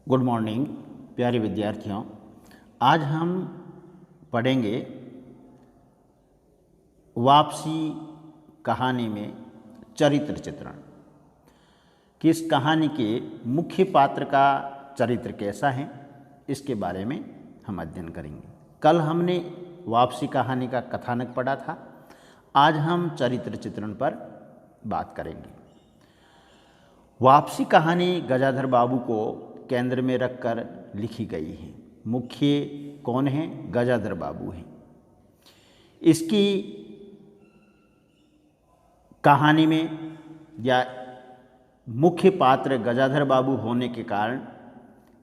Good morning प्यारे विद्यार्थियों। आज हम पढ़ेंगे वापसी कहानी में चरित्र चित्रण कि इस कहानी के मुख्य पात्र का चरित्र कैसा है, इसके बारे में हम अध्ययन करेंगे। कल हमने वापसी कहानी का कथानक पढ़ा था, आज हम चरित्र चित्रण पर बात करेंगे। वापसी कहानी गजाधर बाबू को केंद्र में रखकर लिखी गई है। मुख्य कौन है? गजाधर बाबू हैं। इसकी कहानी में या मुख्य पात्र गजाधर बाबू होने के कारण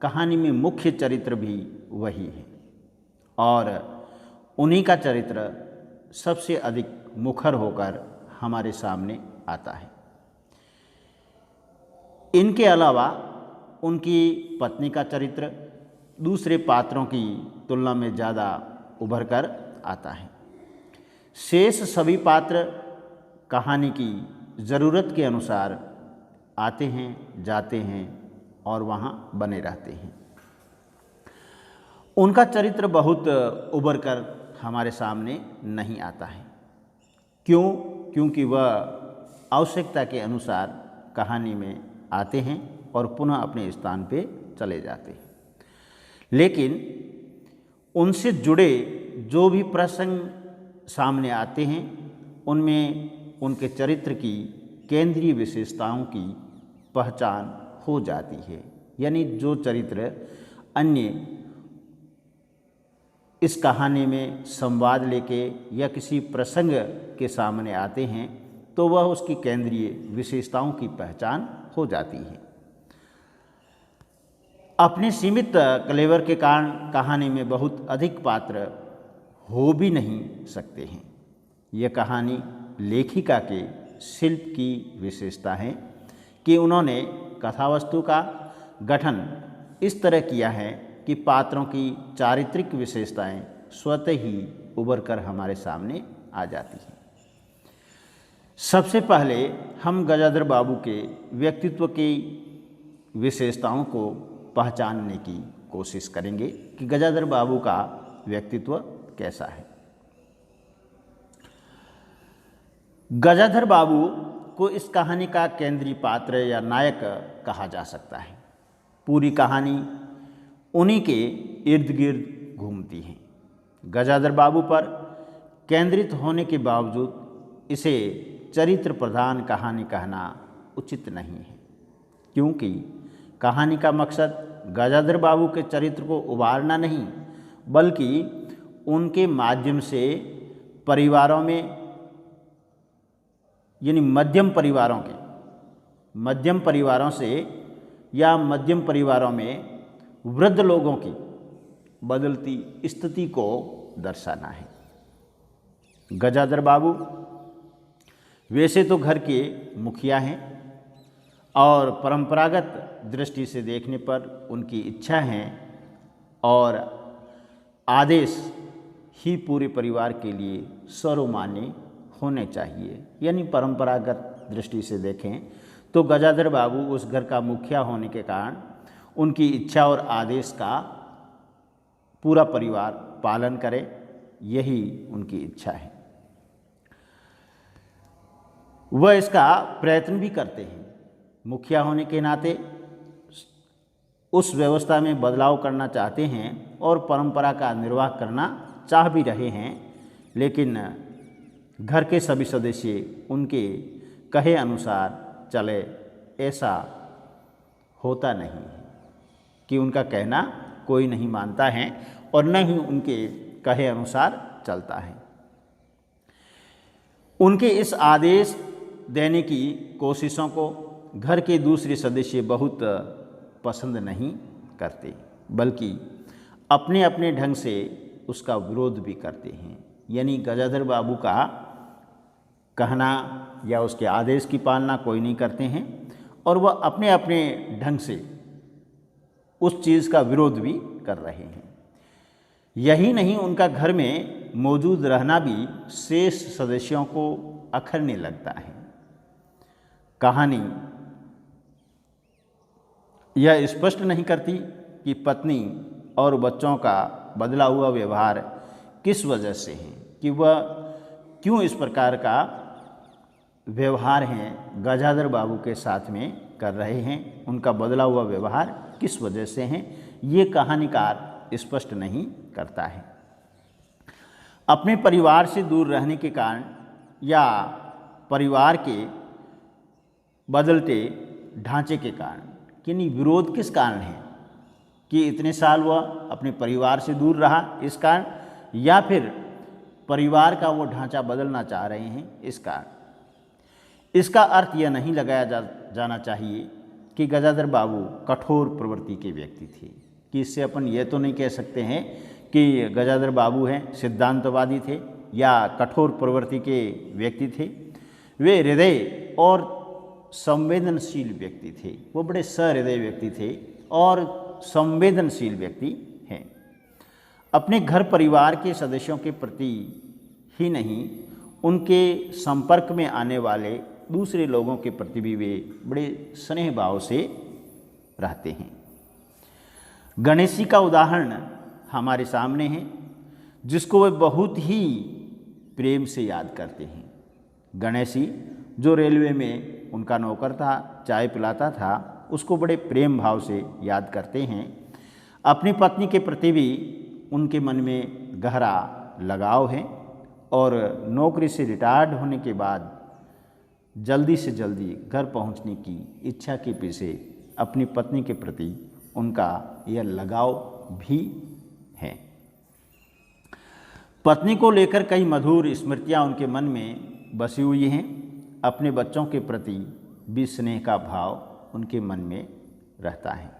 कहानी में मुख्य चरित्र भी वही है और उन्हीं का चरित्र सबसे अधिक मुखर होकर हमारे सामने आता है। इनके अलावा उनकी पत्नी का चरित्र दूसरे पात्रों की तुलना में ज़्यादा उभर कर आता है। शेष सभी पात्र कहानी की ज़रूरत के अनुसार आते हैं, जाते हैं और वहाँ बने रहते हैं। उनका चरित्र बहुत उभर कर हमारे सामने नहीं आता है। क्यों? क्योंकि वह आवश्यकता के अनुसार कहानी में आते हैं और पुनः अपने स्थान पे चले जाते हैं। लेकिन उनसे जुड़े जो भी प्रसंग सामने आते हैं उनमें उनके चरित्र की केंद्रीय विशेषताओं की पहचान हो जाती है। यानी जो चरित्र अन्य इस कहानी में संवाद लेके या किसी प्रसंग के सामने आते हैं तो वह उसकी केंद्रीय विशेषताओं की पहचान हो जाती है। अपने सीमित कलेवर के कारण कहानी में बहुत अधिक पात्र हो भी नहीं सकते हैं। यह कहानी लेखिका के शिल्प की विशेषता है कि उन्होंने कथावस्तु का गठन इस तरह किया है कि पात्रों की चारित्रिक विशेषताएं स्वतः ही उभर कर हमारे सामने आ जाती हैं। सबसे पहले हम गजाधर बाबू के व्यक्तित्व की विशेषताओं को पहचानने की कोशिश करेंगे कि गजाधर बाबू का व्यक्तित्व कैसा है। गजाधर बाबू को इस कहानी का केंद्रीय पात्र या नायक कहा जा सकता है। पूरी कहानी उन्हीं के इर्द गिर्द घूमती है। गजाधर बाबू पर केंद्रित होने के बावजूद इसे चरित्र प्रधान कहानी कहना उचित नहीं है, क्योंकि कहानी का मकसद गजाधर बाबू के चरित्र को उभारना नहीं, बल्कि उनके माध्यम से परिवारों में यानी मध्यम परिवारों से या मध्यम परिवारों में वृद्ध लोगों की बदलती स्थिति को दर्शाना है। गजाधर बाबू वैसे तो घर के मुखिया हैं और परंपरागत दृष्टि से देखने पर उनकी इच्छा है और आदेश ही पूरे परिवार के लिए सर्वमान्य होने चाहिए। यानी परंपरागत दृष्टि से देखें तो गजाधर बाबू उस घर का मुखिया होने के कारण उनकी इच्छा और आदेश का पूरा परिवार पालन करे, यही उनकी इच्छा है। वह इसका प्रयत्न भी करते हैं। मुखिया होने के नाते उस व्यवस्था में बदलाव करना चाहते हैं और परंपरा का निर्वाह करना चाह भी रहे हैं, लेकिन घर के सभी सदस्य उनके कहे अनुसार चले, ऐसा होता नहीं है कि उनका कहना कोई नहीं मानता है और न ही उनके कहे अनुसार चलता है। उनके इस आदेश देने की कोशिशों को घर के दूसरे सदस्य बहुत पसंद नहीं करते, बल्कि अपने अपने ढंग से उसका विरोध भी करते हैं। यानी गजाधर बाबू का कहना या उसके आदेश की पालना कोई नहीं करते हैं और वह अपने अपने ढंग से उस चीज़ का विरोध भी कर रहे हैं। यही नहीं, उनका घर में मौजूद रहना भी शेष सदस्यों को अखरने लगता है। कहानी यह स्पष्ट नहीं करती कि पत्नी और बच्चों का बदला हुआ व्यवहार किस वजह से है, कि वह क्यों इस प्रकार का व्यवहार हैं गजाधर बाबू के साथ में कर रहे हैं, उनका बदला हुआ व्यवहार किस वजह से हैं, ये कहानीकार स्पष्ट नहीं करता है। अपने परिवार से दूर रहने के कारण या परिवार के बदलते ढांचे के कारण, यानी विरोध किस कारण है, कि इतने साल वह अपने परिवार से दूर रहा इस कारण, या फिर परिवार का वो ढांचा बदलना चाह रहे हैं इस कारण। इसका अर्थ यह नहीं लगाया जाना चाहिए कि गजाधर बाबू कठोर प्रवृत्ति के व्यक्ति थे, कि इससे अपन ये तो नहीं कह सकते हैं कि गजाधर बाबू हैं सिद्धांतवादी थे या कठोर प्रवृत्ति के व्यक्ति थे। वे हृदय और संवेदनशील व्यक्ति थे, वो बड़े सहृदय व्यक्ति थे और संवेदनशील व्यक्ति हैं। अपने घर परिवार के सदस्यों के प्रति ही नहीं, उनके संपर्क में आने वाले दूसरे लोगों के प्रति भी वे बड़े स्नेह भाव से रहते हैं। गणेश जी का उदाहरण हमारे सामने है, जिसको वे बहुत ही प्रेम से याद करते हैं। गणेश जी जो रेलवे में उनका नौकर था, चाय पिलाता था, उसको बड़े प्रेम भाव से याद करते हैं। अपनी पत्नी के प्रति भी उनके मन में गहरा लगाव है और नौकरी से रिटायर्ड होने के बाद जल्दी से जल्दी घर पहुंचने की इच्छा के पीछे अपनी पत्नी के प्रति उनका यह लगाव भी है। पत्नी को लेकर कई मधुर स्मृतियां उनके मन में बसी हुई हैं। अपने बच्चों के प्रति भी स्नेह का भाव उनके मन में रहता है।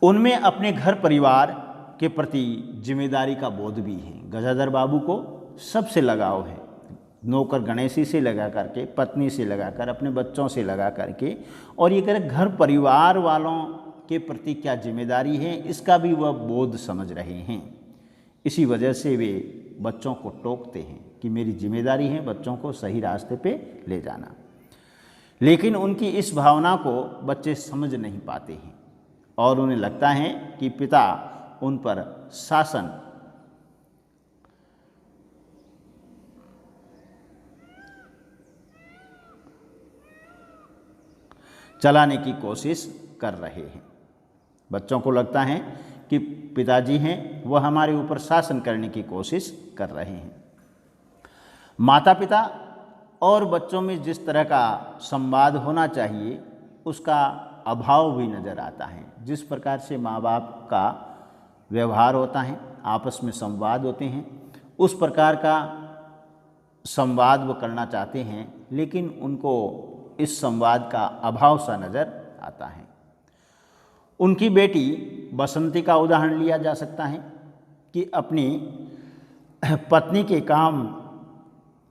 उनमें अपने घर परिवार के प्रति जिम्मेदारी का बोध भी है। गजाधर बाबू को सबसे लगाव है, नौकर गणेशी से लगा करके, पत्नी से लगाकर, अपने बच्चों से लगा करके, और ये करें घर परिवार वालों के प्रति क्या जिम्मेदारी है इसका भी वह बोध समझ रहे हैं। इसी वजह से वे बच्चों को टोकते हैं कि मेरी जिम्मेदारी है बच्चों को सही रास्ते पे ले जाना। लेकिन उनकी इस भावना को बच्चे समझ नहीं पाते हैं और उन्हें लगता है कि पिता उन पर शासन चलाने की कोशिश कर रहे हैं। बच्चों को लगता है कि पिताजी हैं वह हमारे ऊपर शासन करने की कोशिश कर रहे हैं। माता पिता और बच्चों में जिस तरह का संवाद होना चाहिए उसका अभाव भी नज़र आता है। जिस प्रकार से माँ बाप का व्यवहार होता है, आपस में संवाद होते हैं, उस प्रकार का संवाद वो करना चाहते हैं, लेकिन उनको इस संवाद का अभाव सा नज़र आता है। उनकी बेटी बसंती का उदाहरण लिया जा सकता है कि अपनी पत्नी के काम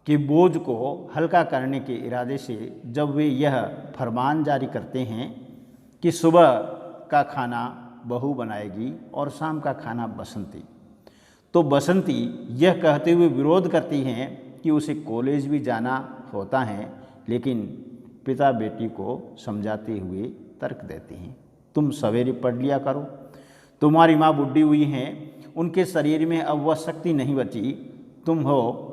के बोझ को हल्का करने के इरादे से जब वे यह फरमान जारी करते हैं कि सुबह का खाना बहू बनाएगी और शाम का खाना बसंती, तो बसंती यह कहते हुए विरोध करती हैं कि उसे कॉलेज भी जाना होता है, लेकिन पिता बेटी को समझाते हुए तर्क देते हैं, तुम सवेरे पढ़ लिया करो, तुम्हारी माँ बुढ़ी हुई हैं, उनके शरीर में अब वह शक्ति नहीं बची, तुम हो,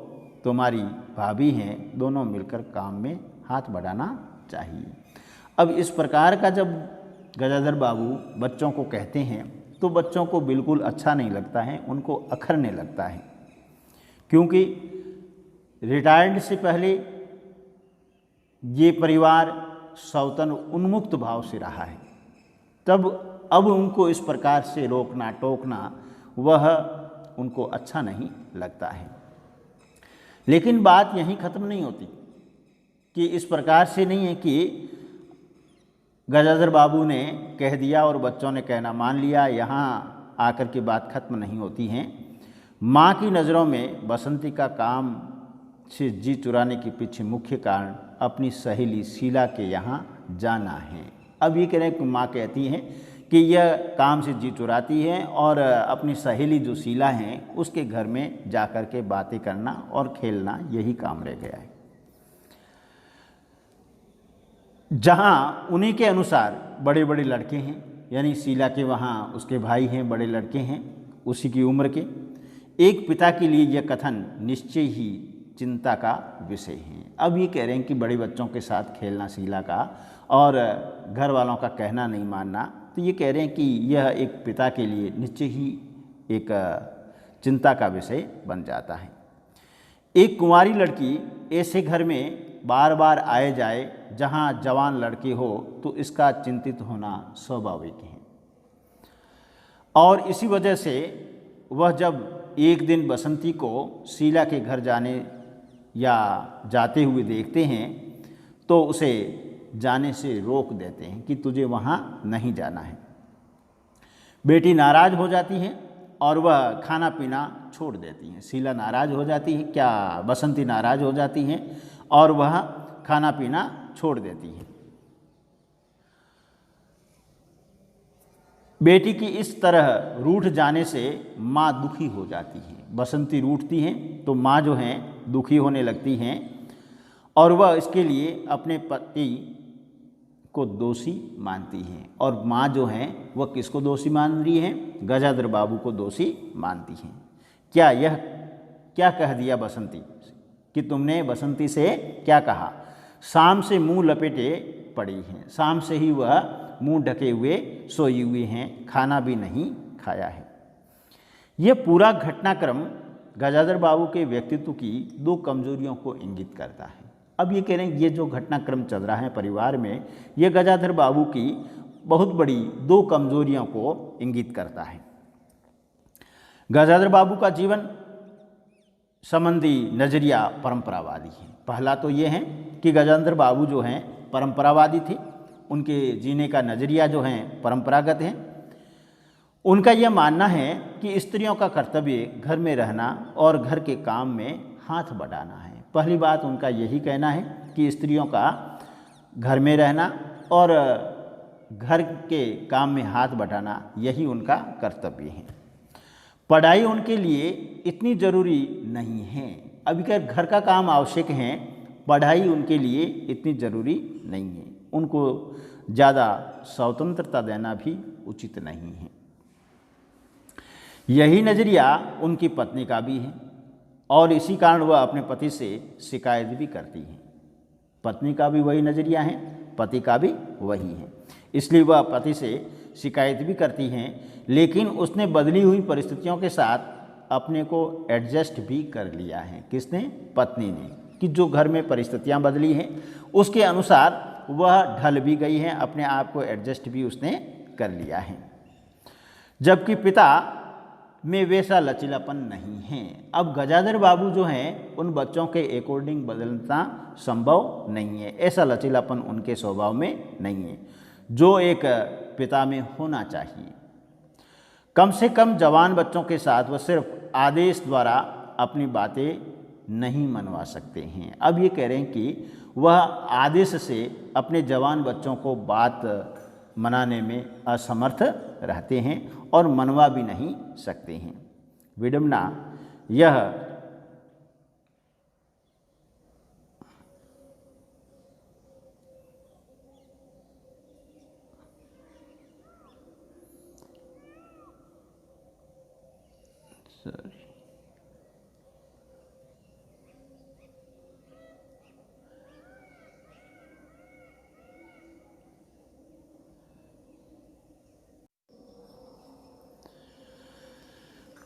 तुम्हारी भाभी हैं, दोनों मिलकर काम में हाथ बढ़ाना चाहिए। अब इस प्रकार का जब गजाधर बाबू बच्चों को कहते हैं तो बच्चों को बिल्कुल अच्छा नहीं लगता है, उनको अखरने लगता है, क्योंकि रिटायर्ड से पहले ये परिवार सौतन उन्मुक्त भाव से रहा है, तब अब उनको इस प्रकार से रोकना टोकना वह उनको अच्छा नहीं लगता है। लेकिन बात यहीं ख़त्म नहीं होती कि इस प्रकार से नहीं है कि गजाधर बाबू ने कह दिया और बच्चों ने कहना मान लिया, यहाँ आकर के बात खत्म नहीं होती है। माँ की नज़रों में बसंती का काम से जी चुराने के पीछे मुख्य कारण अपनी सहेली शीला के यहाँ जाना है। अब ये कह रहे हैं कि माँ कहती हैं कि यह काम से जी चुराती है और अपनी सहेली जो शीला हैं उसके घर में जा कर के बातें करना और खेलना यही काम रह गया है। जहाँ उन्हीं के अनुसार बड़े बड़े लड़के हैं, यानी शीला के वहाँ उसके भाई हैं, बड़े लड़के हैं उसी की उम्र के। एक पिता के लिए यह कथन निश्चय ही चिंता का विषय है। अब ये कह रहे हैं कि बड़े बच्चों के साथ खेलना शीला का और घर वालों का कहना नहीं मानना, तो ये कह रहे हैं कि यह एक पिता के लिए निश्चय ही एक चिंता का विषय बन जाता है। एक कुंवारी लड़की ऐसे घर में बार बार आए जाए जहाँ जवान लड़के हो तो इसका चिंतित होना स्वाभाविक है। और इसी वजह से वह जब एक दिन बसंती को शीला के घर जाने या जाते हुए देखते हैं तो उसे जाने से रोक देते हैं कि तुझे वहाँ नहीं जाना है। बेटी नाराज़ हो जाती है और वह खाना पीना छोड़ देती हैं। शीला नाराज़ हो जाती है, क्या बसंती नाराज़ हो जाती हैं और वह खाना पीना छोड़ देती है। बेटी की इस तरह रूठ जाने से माँ दुखी हो जाती है। बसंती रूठती हैं तो माँ जो हैं दुखी होने लगती हैं और वह इसके लिए अपने पति को दोषी मानती हैं। और माँ जो हैं वह किसको दोषी मान रही हैं? गजाधर बाबू को दोषी मानती हैं। क्या कह दिया बसंती कि तुमने बसंती से क्या कहा? शाम से मुंह लपेटे पड़ी हैं, शाम से ही वह मुंह ढके हुए सोई हुई हैं, खाना भी नहीं खाया है। यह पूरा घटनाक्रम गजाधर बाबू के व्यक्तित्व की दो कमजोरियों को इंगित करता है। अब ये कह रहे हैं ये जो घटनाक्रम चल रहा है परिवार में, ये गजाधर बाबू की बहुत बड़ी दो कमजोरियों को इंगित करता है। गजाधर बाबू का जीवन संबंधी नज़रिया परंपरावादी है। पहला तो ये है कि गजाधर बाबू जो हैं परंपरावादी थे, उनके जीने का नज़रिया जो है परंपरागत है। उनका यह मानना है कि स्त्रियों का कर्तव्य घर में रहना और घर के काम में हाथ बटाना है। पहली बात उनका यही कहना है कि स्त्रियों का घर में रहना और घर के काम में हाथ बटाना यही उनका कर्तव्य है। पढ़ाई उनके लिए इतनी ज़रूरी नहीं है। अब अगर घर का काम आवश्यक है, पढ़ाई उनके लिए इतनी ज़रूरी नहीं है। उनको ज़्यादा स्वतंत्रता देना भी उचित नहीं है। यही नज़रिया उनकी पत्नी का भी है और इसी कारण वह अपने पति से शिकायत भी करती हैं। पत्नी का भी वही नज़रिया है, पति का भी वही है, इसलिए वह पति से शिकायत भी करती हैं। लेकिन उसने बदली हुई परिस्थितियों के साथ अपने को एडजस्ट भी कर लिया है। किसने? पत्नी ने। कि जो घर में परिस्थितियां बदली हैं उसके अनुसार वह ढल भी गई है, अपने आप को एडजस्ट भी उसने कर लिया है। जबकि पिता में वैसा लचीलापन नहीं है। अब गजाधर बाबू जो हैं उन बच्चों के अकॉर्डिंग बदलना संभव नहीं है। ऐसा लचीलापन उनके स्वभाव में नहीं है जो एक पिता में होना चाहिए। कम से कम जवान बच्चों के साथ वह सिर्फ आदेश द्वारा अपनी बातें नहीं मनवा सकते हैं। अब ये कह रहे हैं कि वह आदेश से अपने जवान बच्चों को बात मनाने में असमर्थ रहते हैं और मनवा भी नहीं सकते हैं। विडंबना यह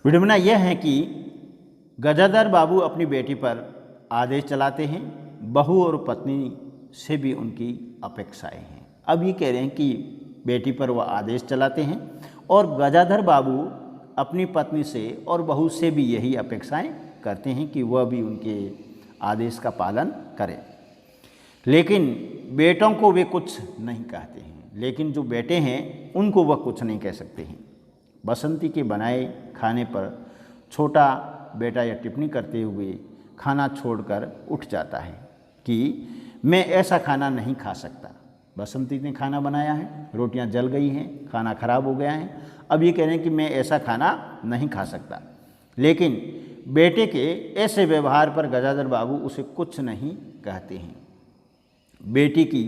विडंबना यह है कि गजाधर बाबू अपनी बेटी पर आदेश चलाते हैं, बहू और पत्नी से भी उनकी अपेक्षाएं हैं। अब ये कह रहे हैं कि बेटी पर वह आदेश चलाते हैं और गजाधर बाबू अपनी पत्नी से और बहू से भी यही अपेक्षाएं करते हैं कि वह भी उनके आदेश का पालन करें। लेकिन बेटों को वे कुछ नहीं कहते हैं, लेकिन जो बेटे हैं उनको वह कुछ नहीं कह सकते हैं। बसंती के बनाए खाने पर छोटा बेटा यह टिप्पणी करते हुए खाना छोड़कर उठ जाता है कि मैं ऐसा खाना नहीं खा सकता। बसंती ने खाना बनाया है, रोटियां जल गई हैं, खाना खराब हो गया है। अब ये कह रहे हैं कि मैं ऐसा खाना नहीं खा सकता। लेकिन बेटे के ऐसे व्यवहार पर गजाधर बाबू उसे कुछ नहीं कहते हैं। बेटी की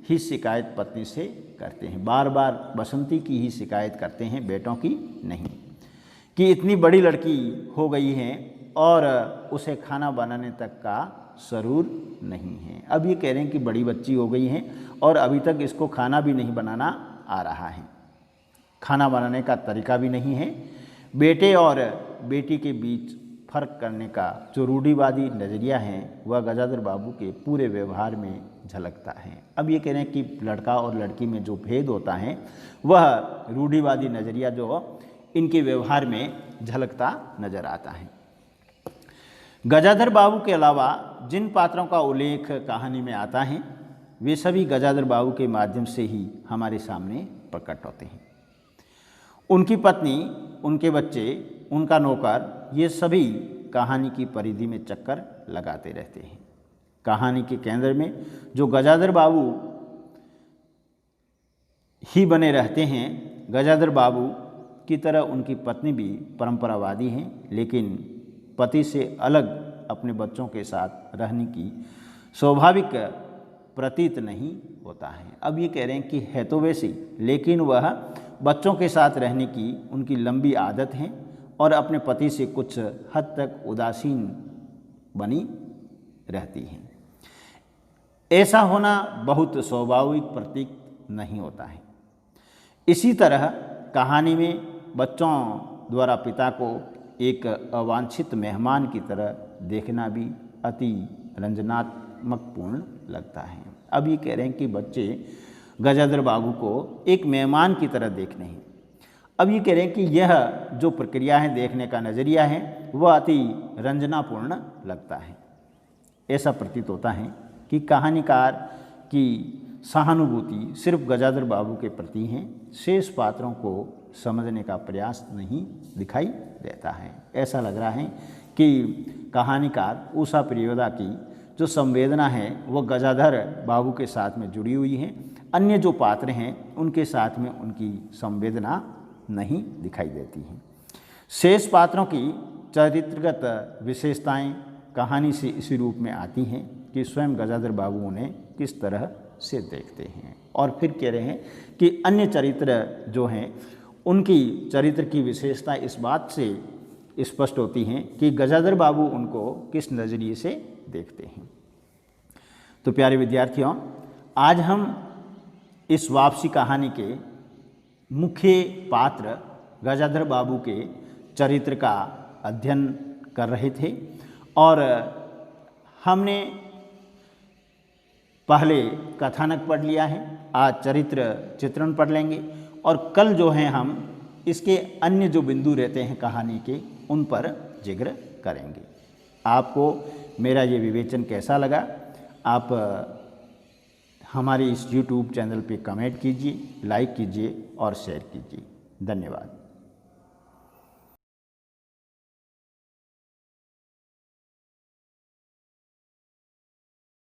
ही शिकायत पत्नी से करते हैं, बार बार बसंती की ही शिकायत करते हैं, बेटों की नहीं, कि इतनी बड़ी लड़की हो गई है और उसे खाना बनाने तक का सरूर नहीं है। अब ये कह रहे हैं कि बड़ी बच्ची हो गई है और अभी तक इसको खाना भी नहीं बनाना आ रहा है, खाना बनाने का तरीका भी नहीं है। बेटे और बेटी के बीच फर्क करने का जो रूढ़िवादी नज़रिया है वह गजाधर बाबू के पूरे व्यवहार में झलकता है। अब ये कह रहे हैं कि लड़का और लड़की में जो भेद होता है वह रूढ़िवादी नज़रिया जो इनके व्यवहार में झलकता नजर आता है। गजाधर बाबू के अलावा जिन पात्रों का उल्लेख कहानी में आता है वे सभी गजाधर बाबू के माध्यम से ही हमारे सामने प्रकट होते हैं। उनकी पत्नी, उनके बच्चे, उनका नौकर, ये सभी कहानी की परिधि में चक्कर लगाते रहते हैं। कहानी के केंद्र में जो गजाधर बाबू ही बने रहते हैं। गजाधर बाबू की तरह उनकी पत्नी भी परंपरावादी हैं, लेकिन पति से अलग अपने बच्चों के साथ रहने की स्वाभाविक प्रतीत नहीं होता है। अब ये कह रहे हैं कि है तो वैसी, लेकिन वह बच्चों के साथ रहने की उनकी लंबी आदत है और अपने पति से कुछ हद तक उदासीन बनी रहती हैं। ऐसा होना बहुत स्वाभाविक प्रतीत नहीं होता है। इसी तरह कहानी में बच्चों द्वारा पिता को एक अवांछित मेहमान की तरह देखना भी अति रंजनात्मकपूर्ण लगता है। अब ये कह रहे हैं कि बच्चे गजाधर बाबू को एक मेहमान की तरह देखने हैं। अब ये कह रहे हैं कि यह जो प्रक्रिया है, देखने का नज़रिया है, वह अति रंजनापूर्ण लगता है। ऐसा प्रतीत होता है कि कहानीकार की सहानुभूति सिर्फ गजाधर बाबू के प्रति है, शेष पात्रों को समझने का प्रयास नहीं दिखाई देता है। ऐसा लग रहा है कि कहानीकार उषा प्रियोदा की जो संवेदना है वो गजाधर बाबू के साथ में जुड़ी हुई है, अन्य जो पात्र हैं उनके साथ में उनकी संवेदना नहीं दिखाई देती हैं। शेष पात्रों की चरित्रगत विशेषताएं कहानी से इसी रूप में आती हैं कि स्वयं गजाधर बाबू उन्हें किस तरह से देखते हैं। और फिर कह रहे हैं कि अन्य चरित्र जो हैं उनकी चरित्र की विशेषता इस बात से स्पष्ट होती हैं कि गजाधर बाबू उनको किस नज़रिए से देखते हैं। तो प्यारे विद्यार्थियों, आज हम इस वापसी कहानी के मुख्य पात्र गजाधर बाबू के चरित्र का अध्ययन कर रहे थे और हमने पहले कथानक पढ़ लिया है, आज चरित्र चित्रण पढ़ लेंगे और कल जो है हम इसके अन्य जो बिंदु रहते हैं कहानी के उन पर जिक्र करेंगे। आपको मेरा ये विवेचन कैसा लगा? आप हमारे इस YouTube चैनल पे कमेंट कीजिए, लाइक कीजिए और शेयर कीजिए। धन्यवाद।